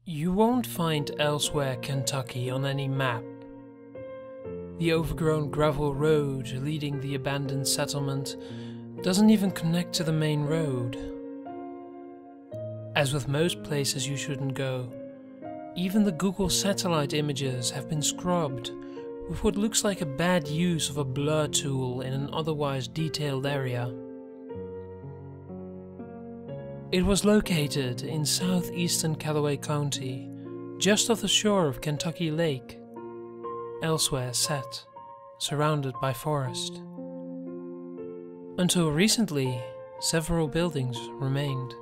You won't find Elsewhere, Kentucky on any map. The overgrown gravel road leading the abandoned settlement doesn't even connect to the main road. As with most places you shouldn't go, even the Google satellite images have been scrubbed with what looks like a bad use of a blur tool in an otherwise detailed area. It was located in southeastern Callaway County, just off the shore of Kentucky Lake. Elsewhere set, surrounded by forest. Until recently, several buildings remained.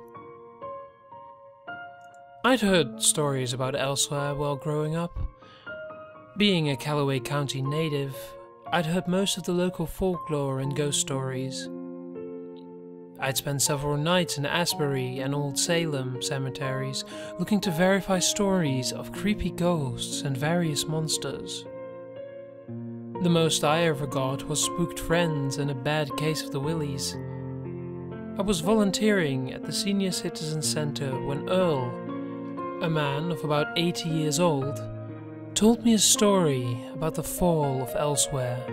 I'd heard stories about Elsewhere while growing up. Being a Callaway County native, I'd heard most of the local folklore and ghost stories. I'd spent several nights in Asbury and Old Salem cemeteries looking to verify stories of creepy ghosts and various monsters. The most I ever got was spooked friends and a bad case of the willies. I was volunteering at the Senior Citizen Center when Earl, a man of about 80 years old, told me a story about the fall of Elsewhere.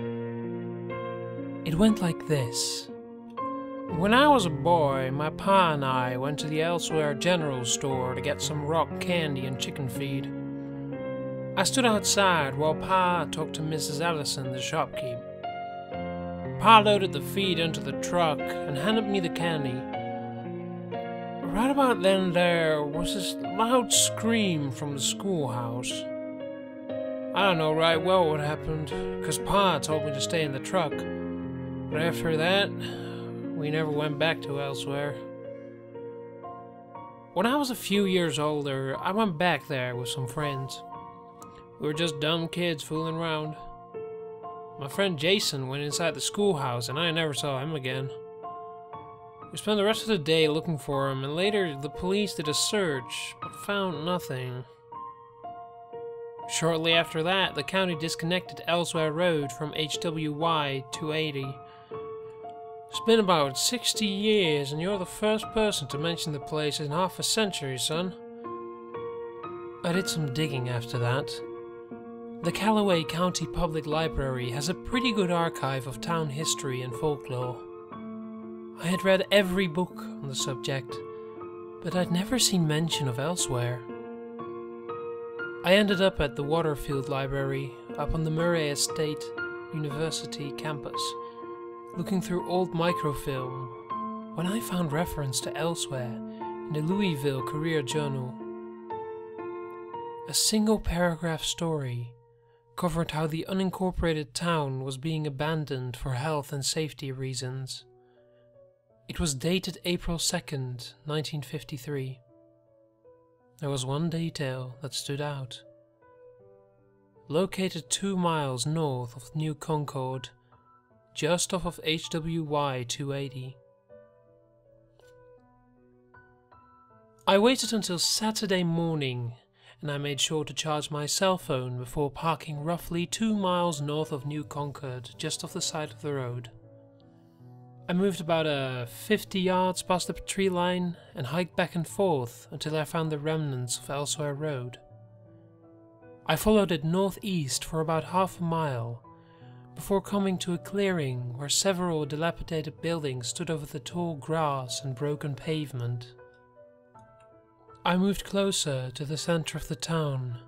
It went like this. When I was a boy, my pa and I went to the Elsewhere General Store to get some rock candy and chicken feed. I stood outside while Pa talked to Mrs. Ellison, the shopkeep. Pa loaded the feed into the truck and handed me the candy. Right about then there was this loud scream from the schoolhouse. I don't know right well what happened, cause Pa told me to stay in the truck. But after that, we never went back to Elsewhere. When I was a few years older, I went back there with some friends. We were just dumb kids fooling around. My friend Jason went inside the schoolhouse and I never saw him again. We spent the rest of the day looking for him, and later the police did a search, but found nothing. Shortly after that, the county disconnected Elsewhere Road from HWY 280. It's been about 60 years, and you're the first person to mention the place in half a century, son. I did some digging after that. The Callaway County Public Library has a pretty good archive of town history and folklore. I had read every book on the subject, but I'd never seen mention of Elsewhere. I ended up at the Waterfield Library up on the Murray State University campus, looking through old microfilm when I found reference to Elsewhere in the Louisville Courier Journal. A single paragraph story covered how the unincorporated town was being abandoned for health and safety reasons. It was dated April 2nd, 1953. There was one detail that stood out. Located 2 miles north of New Concord, just off of HWY 280. I waited until Saturday morning, and I made sure to charge my cell phone before parking roughly 2 miles north of New Concord, just off the side of the road. I moved about 50 yards past the tree line and hiked back and forth until I found the remnants of Elsewhere Road. I followed it northeast for about half a mile, before coming to a clearing where several dilapidated buildings stood over the tall grass and broken pavement. I moved closer to the center of the town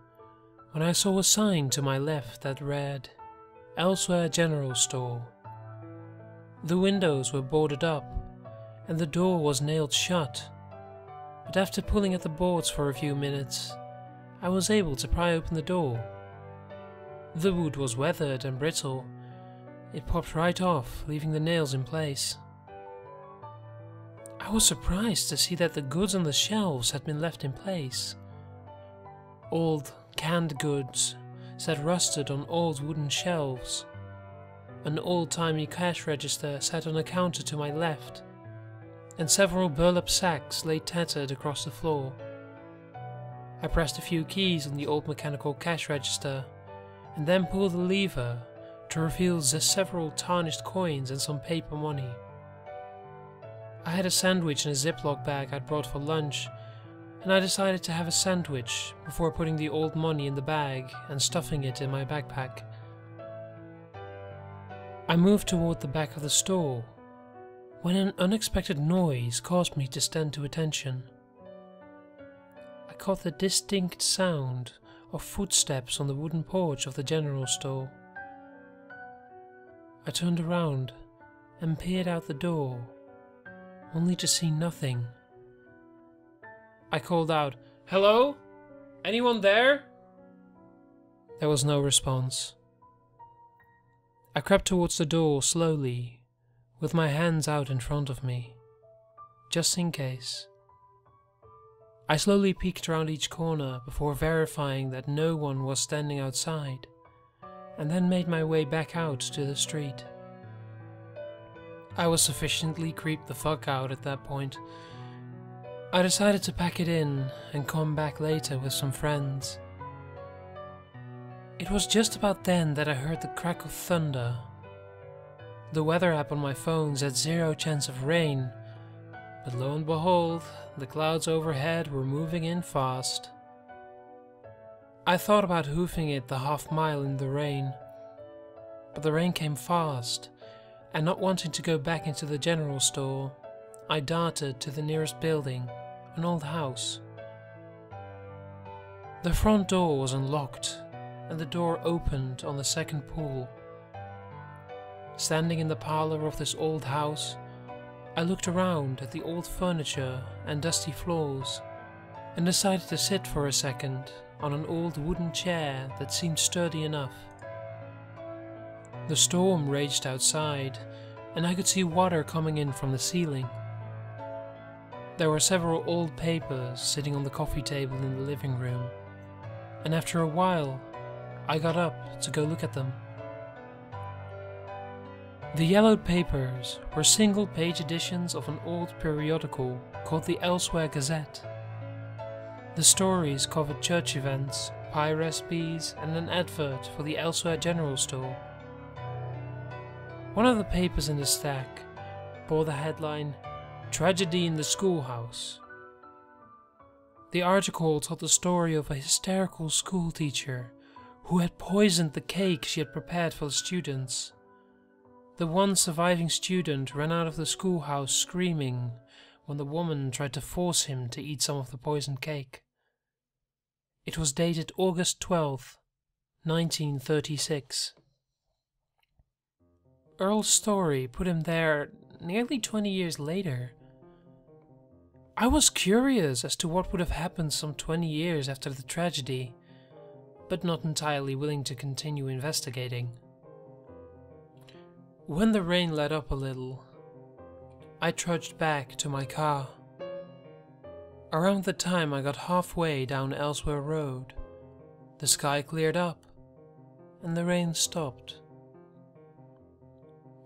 when I saw a sign to my left that read, Elsewhere General Store. The windows were boarded up, and the door was nailed shut, but after pulling at the boards for a few minutes, I was able to pry open the door. The wood was weathered and brittle. It popped right off, leaving the nails in place. I was surprised to see that the goods on the shelves had been left in place. Old, canned goods sat rusted on old wooden shelves. An old-timey cash register sat on a counter to my left, and several burlap sacks lay tattered across the floor. I pressed a few keys on the old mechanical cash register, and then pulled the lever to reveal the several tarnished coins and some paper money. I had a sandwich in a Ziploc bag I'd brought for lunch, and and I decided to have a sandwich before putting the old money in the bag and stuffing it in my backpack. I moved toward the back of the store when an unexpected noise caused me to stand to attention. I caught the distinct sound of footsteps on the wooden porch of the general store. I turned around and peered out the door, only to see nothing. I called out, "Hello? Anyone there?" There was no response. I crept towards the door slowly, with my hands out in front of me, just in case. I slowly peeked around each corner before verifying that no one was standing outside, and then made my way back out to the street. I was sufficiently creeped the fuck out at that point. I decided to pack it in and come back later with some friends. It was just about then that I heard the crack of thunder. The weather app on my phone said 0 chance of rain, but lo and behold, the clouds overhead were moving in fast. I thought about hoofing it the half-mile in the rain, but the rain came fast, and not wanting to go back into the general store, I darted to the nearest building, an old house. The front door was unlocked, and the door opened on the second pool. Standing in the parlor of this old house, I looked around at the old furniture and dusty floors, and decided to sit for a second on an old wooden chair that seemed sturdy enough. The storm raged outside, and I could see water coming in from the ceiling. There were several old papers sitting on the coffee table in the living room, and after a while, I got up to go look at them. The yellowed papers were single-page editions of an old periodical called the Elsewhere Gazette. The stories covered church events, pie recipes, and an advert for the Elsewhere General Store. One of the papers in the stack bore the headline, "Tragedy in the Schoolhouse." The article told the story of a hysterical school teacher who had poisoned the cake she had prepared for the students. The one surviving student ran out of the schoolhouse screaming when the woman tried to force him to eat some of the poisoned cake. It was dated August 12th, 1936. Earl's story put him there nearly 20 years later. I was curious as to what would have happened some 20 years after the tragedy, but not entirely willing to continue investigating. When the rain let up a little, I trudged back to my car. Around the time I got halfway down Elsewhere Road, the sky cleared up and the rain stopped.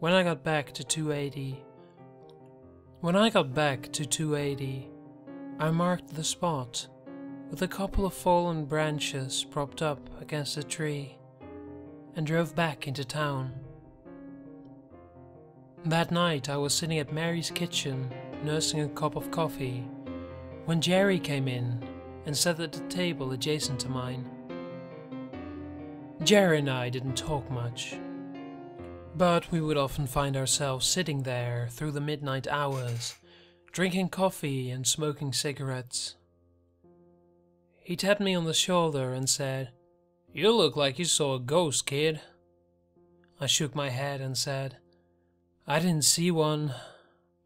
When I got back to 280, I marked the spot with a couple of fallen branches propped up against a tree and drove back into town. That night I was sitting at Mary's kitchen nursing a cup of coffee when Jerry came in and sat at the table adjacent to mine. Jerry and I didn't talk much, but we would often find ourselves sitting there through the midnight hours, drinking coffee and smoking cigarettes. He tapped me on the shoulder and said, "You look like you saw a ghost, kid." I shook my head and said, "I didn't see one,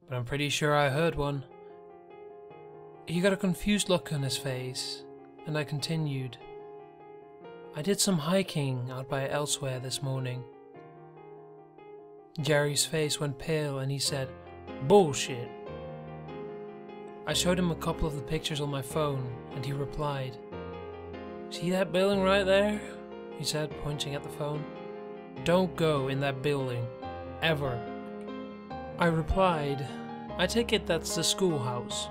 but I'm pretty sure I heard one." He got a confused look on his face, and I continued, "I did some hiking out by Elsewhere this morning." Jerry's face went pale and he said, "Bullshit." I showed him a couple of the pictures on my phone and he replied, "See that building right there?" he said, pointing at the phone. "Don't go in that building. Ever." I replied, "I take it that's the schoolhouse."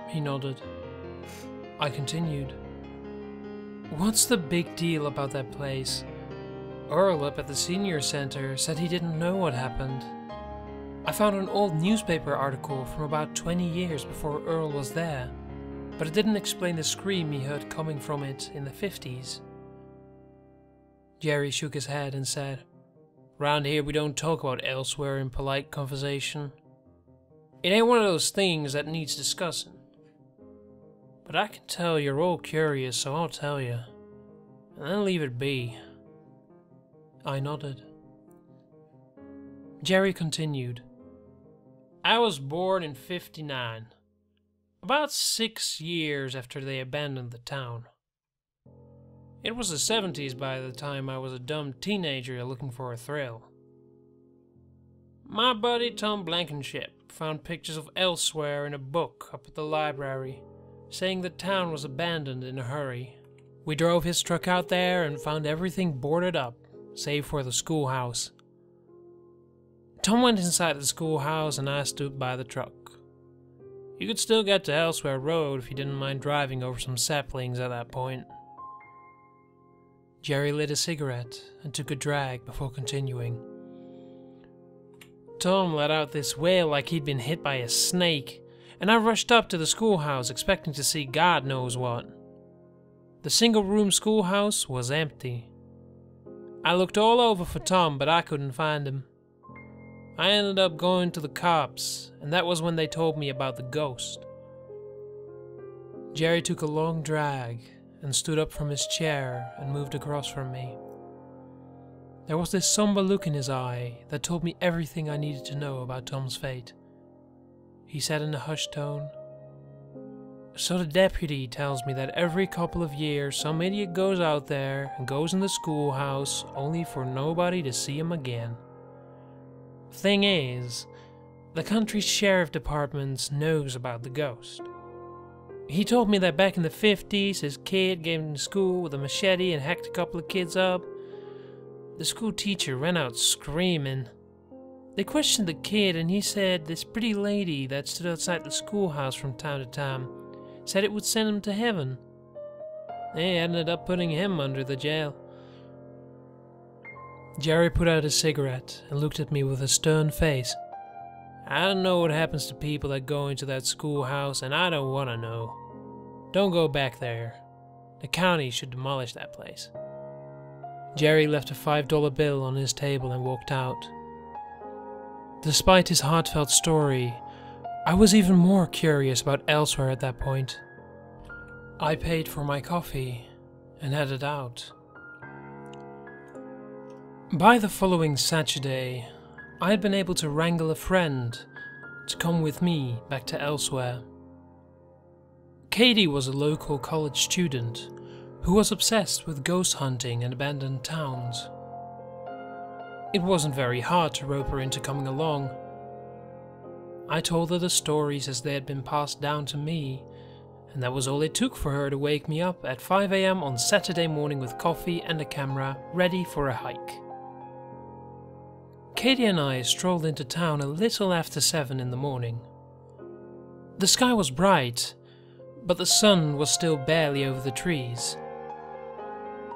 He nodded. I continued, "What's the big deal about that place? Earl up at the senior center said he didn't know what happened. I found an old newspaper article from about 20 years before Earl was there, but it didn't explain the scream he heard coming from it in the 50s. Jerry shook his head and said, "Round here we don't talk about elsewhere in polite conversation. It ain't one of those things that needs discussing. But I can tell you're all curious, so I'll tell you, and then leave it be." I nodded. Jerry continued, "I was born in 59, about 6 years after they abandoned the town. It was the 70s by the time I was a dumb teenager looking for a thrill. My buddy Tom Blankenship found pictures of elsewhere in a book up at the library, saying the town was abandoned in a hurry. We drove his truck out there and found everything boarded up, save for the schoolhouse. Tom went inside the schoolhouse and I stood by the truck. You could still get to Elsewhere Road if you didn't mind driving over some saplings at that point." Jerry lit a cigarette and took a drag before continuing. "Tom let out this wail like he'd been hit by a snake, and I rushed up to the schoolhouse expecting to see God knows what. The single-room schoolhouse was empty. I looked all over for Tom, but I couldn't find him. I ended up going to the cops, and that was when they told me about the ghost." Jerry took a long drag and stood up from his chair and moved across from me. There was this somber look in his eye that told me everything I needed to know about Tom's fate. He said in a hushed tone, "So the deputy tells me that every couple of years some idiot goes out there and goes in the schoolhouse only for nobody to see him again. Thing is, the country sheriff department knows about the ghost. He told me that back in the 50s his kid came into school with a machete and hacked a couple of kids up. The school teacher ran out screaming. They questioned the kid and he said this pretty lady that stood outside the schoolhouse from time to time said it would send him to heaven. They ended up putting him under the jail." Jerry put out his cigarette and looked at me with a stern face. "I don't know what happens to people that go into that schoolhouse, and I don't want to know. Don't go back there. The county should demolish that place." Jerry left a $5 bill on his table and walked out. Despite his heartfelt story, I was even more curious about Elsewhere at that point. I paid for my coffee and headed out. By the following Saturday, I had been able to wrangle a friend to come with me back to Elsewhere. Katie was a local college student who was obsessed with ghost hunting and abandoned towns. It wasn't very hard to rope her into coming along. I told her the stories as they had been passed down to me, and that was all it took for her to wake me up at 5 a.m. on Saturday morning with coffee and a camera, ready for a hike. Katie and I strolled into town a little after 7 in the morning. The sky was bright, but the sun was still barely over the trees.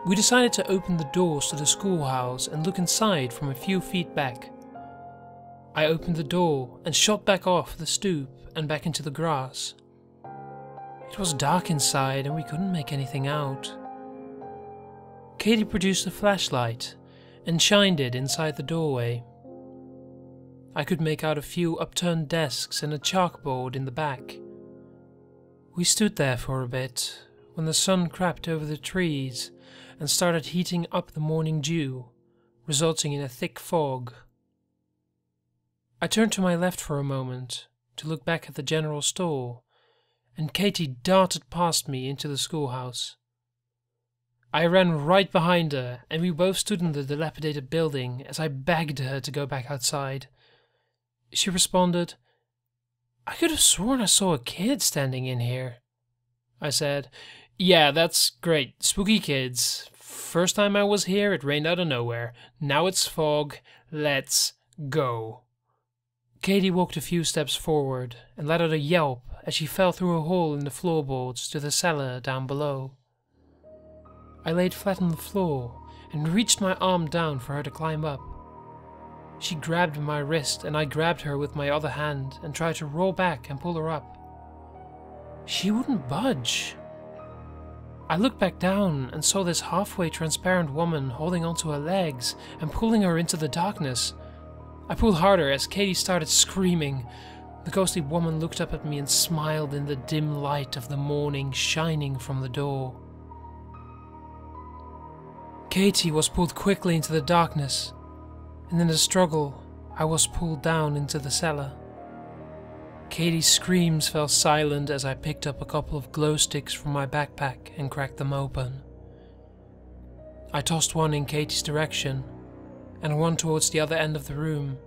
We decided to open the doors to the schoolhouse and look inside from a few feet back. I opened the door and shot back off the stoop and back into the grass. It was dark inside and we couldn't make anything out. Katie produced a flashlight and shined it inside the doorway. I could make out a few upturned desks and a chalkboard in the back. We stood there for a bit when the sun crept over the trees and started heating up the morning dew, resulting in a thick fog. I turned to my left for a moment to look back at the general store, and Katie darted past me into the schoolhouse. I ran right behind her, and we both stood in the dilapidated building as I begged her to go back outside. She responded, "I could have sworn I saw a kid standing in here." I said, "Yeah, that's great. Spooky kids. First time I was here, it rained out of nowhere. Now it's fog. Let's go." Katie walked a few steps forward and let out a yelp as she fell through a hole in the floorboards to the cellar down below. I laid flat on the floor and reached my arm down for her to climb up. She grabbed my wrist and I grabbed her with my other hand and tried to roll back and pull her up. She wouldn't budge. I looked back down and saw this halfway transparent woman holding onto her legs and pulling her into the darkness. I pulled harder as Katie started screaming. The ghostly woman looked up at me and smiled in the dim light of the morning shining from the door. Katie was pulled quickly into the darkness, and in the struggle, I was pulled down into the cellar. Katie's screams fell silent as I picked up a couple of glow sticks from my backpack and cracked them open. I tossed one in Katie's direction, and one towards the other end of the room,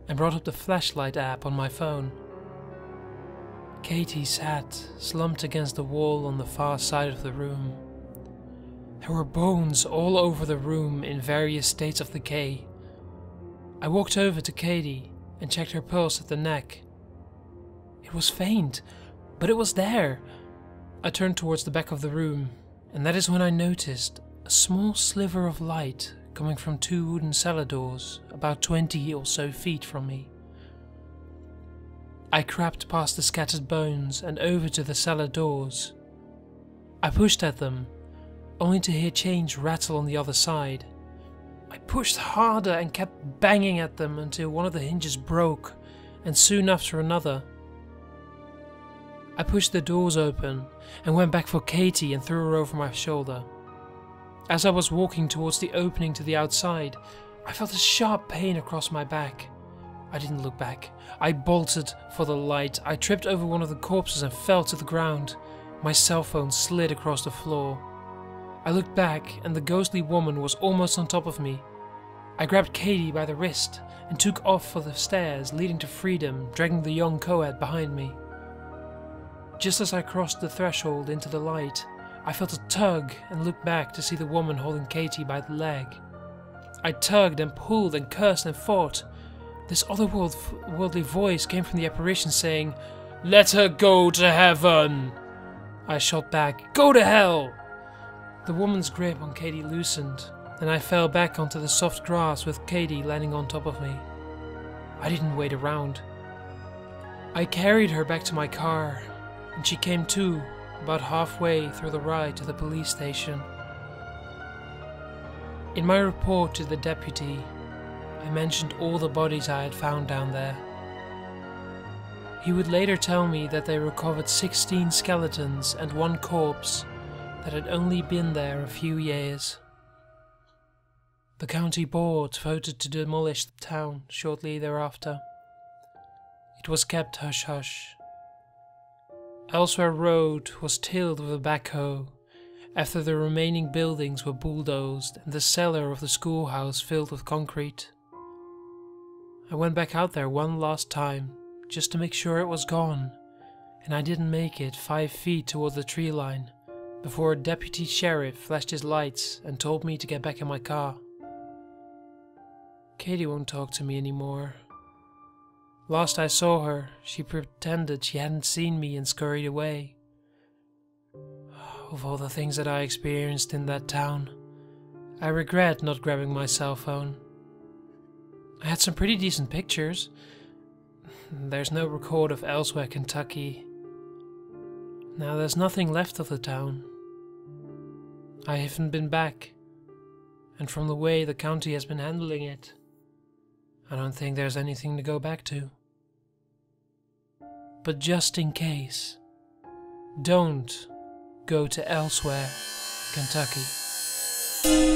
and brought up the flashlight app on my phone. Katie sat, slumped against the wall on the far side of the room. There were bones all over the room in various states of decay. I walked over to Katie and checked her pulse at the neck. It was faint, but it was there. I turned towards the back of the room, and that is when I noticed a small sliver of light coming from two wooden cellar doors, about 20 or so feet from me. I crept past the scattered bones and over to the cellar doors. I pushed at them, only to hear chains rattle on the other side. I pushed harder and kept banging at them until one of the hinges broke, and soon after another. I pushed the doors open and went back for Katie and threw her over my shoulder. As I was walking towards the opening to the outside, I felt a sharp pain across my back. I didn't look back. I bolted for the light. I tripped over one of the corpses and fell to the ground. My cell phone slid across the floor. I looked back and the ghostly woman was almost on top of me. I grabbed Katie by the wrist and took off for the stairs leading to freedom, dragging the young co-ed behind me. Just as I crossed the threshold into the light, I felt a tug and looked back to see the woman holding Katie by the leg. I tugged and pulled and cursed and fought. This otherworldly voice came from the apparition saying, "Let her go to heaven!" I shot back, "Go to hell!" The woman's grip on Katie loosened, and I fell back onto the soft grass with Katie landing on top of me. I didn't wait around. I carried her back to my car, and she came to, about halfway through the ride to the police station. In my report to the deputy, I mentioned all the bodies I had found down there. He would later tell me that they recovered 16 skeletons and one corpse that had only been there a few years. The county board voted to demolish the town shortly thereafter. It was kept hush-hush. Elsewhere Road was tilled with a backhoe after the remaining buildings were bulldozed and the cellar of the schoolhouse filled with concrete. I went back out there one last time just to make sure it was gone, and I didn't make it 5 feet toward the tree line before a deputy sheriff flashed his lights and told me to get back in my car. Katie won't talk to me anymore. Last I saw her, she pretended she hadn't seen me and scurried away. Of all the things that I experienced in that town, I regret not grabbing my cell phone. I had some pretty decent pictures. There's no record of Elsewhere, Kentucky. Now there's nothing left of the town. I haven't been back, and from the way the county has been handling it, I don't think there's anything to go back to. But just in case, don't go to Elsewhere, Kentucky.